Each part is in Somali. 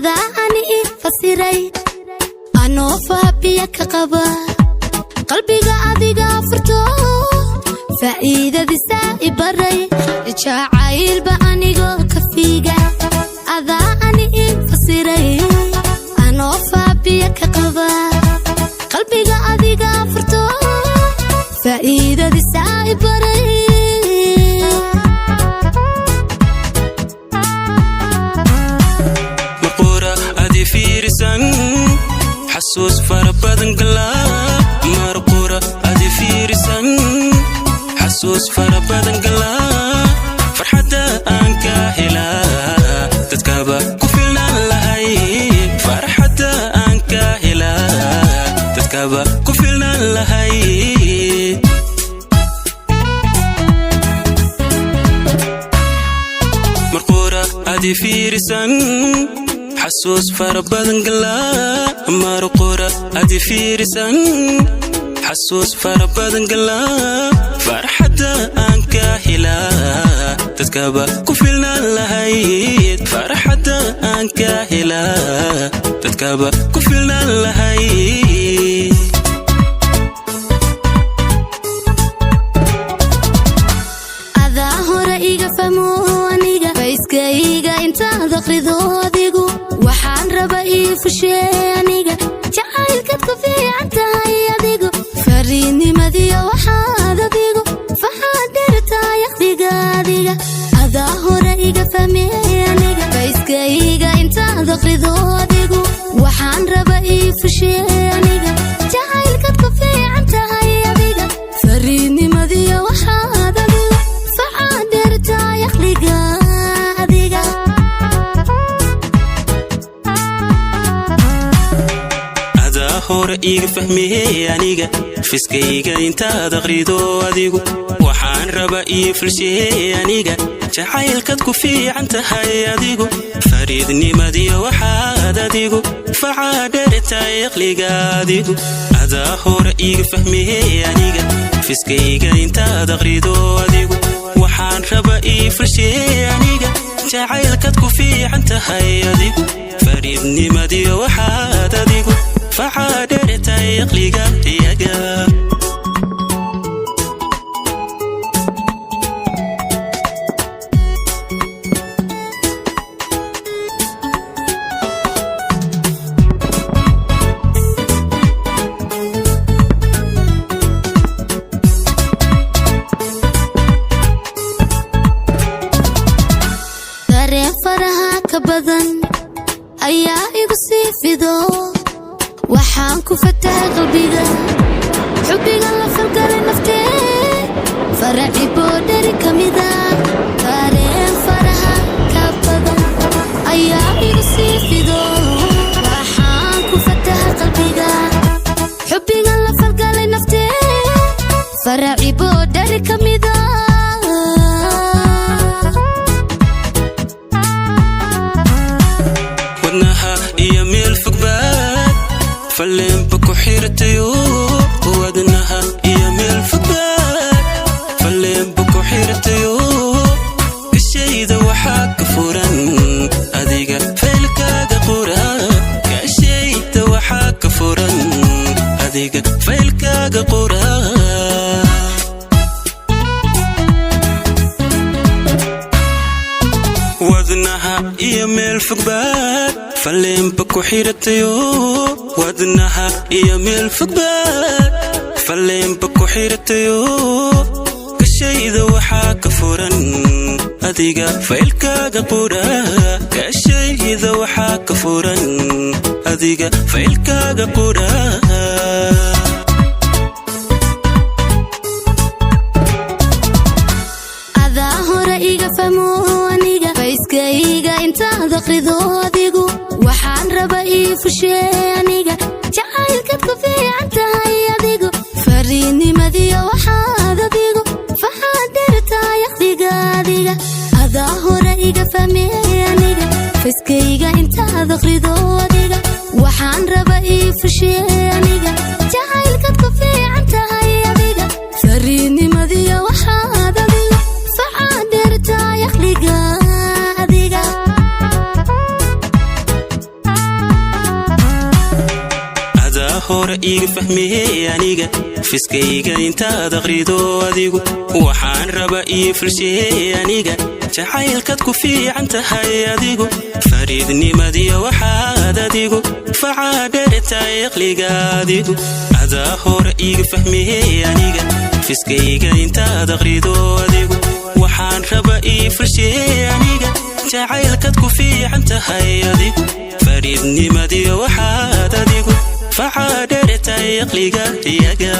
هذا أني فسيري أنا فابيك قبا قلبي قاعد فرتو فإذا دي سائب بري شاعيل بأني جو كفيقة هذا أني فسيري أنا فابيك قبا قلبي قاعد فرتو فإذا دي سائب بري مقورة أدي فيرسان حسوس فربادن قلاب مرقورة أدي فيرسان حسوس فربادن قلاب فرحة أنك هلا تتكابا كفلنا لهاي فرحة أنك هلا تتكابا كفلنا لهاي مرقورة أدي فيرسان حسوس فربادن قلاب مرقورة أدي فيرسان حسوس فربادن قلاب فرحة أنك هلا تتكابا كفلنا لهاي فرحة أنك هلا تتكابا كفلنا لهاي هذا هو رأيك فموانيك فايسكايك انت ذقريدو ديقو وحان رباي فشيانيك جعايلك تكفي عن تهي ديقو فريني مذيا وحاد ديقو فحادرتا يخديق ديقو هذا هو رأيك فموانيك فايسكايك انت ذقريدو ديقو وحان رباي فشيانيك جعايلك تكفي عن تهي ديقو فريني مذيا وحاد ديقو فحادرتا يخديق ديقو hore iga fahmiyay aniga fiskayga inta daqrido adigu waxaan raba ii fulsiyay aniga jacaylkad ku fiican tahay adigu fariidnimadiyo waxaad adigu facaadheertay aqliga adigu ada hore iga fahmiyay aniga fiskayga inta daqrido adigu waxaan raba ii fulsiyay aniga jacaylkad ku fiican tahay adigu fariidnimadiyo waxaad adigu فعادرتا يقلقا يقا دارين فرها كبدن أيا يقصي في دو waxaan ku fatahay qalbiga xubbiga la falgalay naftee faraci boodhari kamida dareen faraha ka badan ayaa igu sii fido waxaan ku fatahay qalbiga xubbiga la falgalay naftee faraci boodhari kamida wadnaha iyo meel fogbaad فلين بكو حيرتيو ودنها يميل فبال فلين بكو حيرتيو كشي ذا وحاك فوران أديقا فيلكا قورا كشي ذا وحاك فوران أديقا فيلكا قورا وذنها يميل فبال فلين بكو حيرتيو ودنها يميل فقبال فلين بكو حيرتيو كشي ذا وحاك فوران أديقا فيلكا قورا كشي ذا وحاك فوران أديقا فيلكا قورا هذا هو رأيك فموانيك فايسكايك انت ذقريدو ديقو waxaan raba ii fusheeniga jacaylkad ku fiican tahay adigu fariidnimadiyo waxaad adigu faxaadirtaa yaqdiga adiga adaa hore iga fahmiyay aniga fiskayga intaad akhrido adiga waxaan raba ii fusheeniga jacaylkad ku fiican tahay adiga fariidnimadiyo waxaad adigu faxaadirtaa yaqdiga adiga iga fahmiyey aniga fiskayga intaad aqrido adigu waxaan raba ii fulshiyey aniga jacaylkaad ku fiican tahay adigu fariidnimadiyo waxaad adigu facaadheertahay aqliga adigu adaa hore iga fahmiyey aniga fiskayga intaad aqrido adigu waxaan raba ii fulshiyey aniga jacaylkaad ku fiican tahay adigu fariidnimadiyo waxaad adigu facaadheertahay aqliga iyaga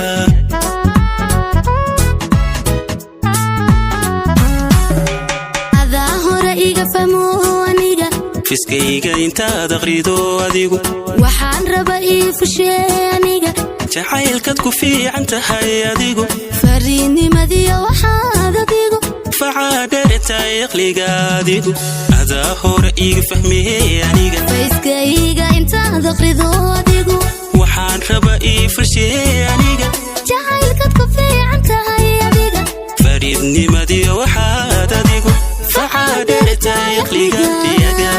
adaa hore iga fahmo aniga fiskayga intaad aqrido adigu waxaan raba ii fushee aniga jacaylkaad ku fiican tahay adigu fariidnimadiyo waxaad adigu facaadheertahay aqliga adigu adaa hore iga fahmiyey aniga fiskayga intaad aqrido adigu waxaan raba ii fulshiyey aniga jacaylkaad ku fiican tahay adiga fariidnimadiyo waxaad adigu facaadheertahay aqliga iyaga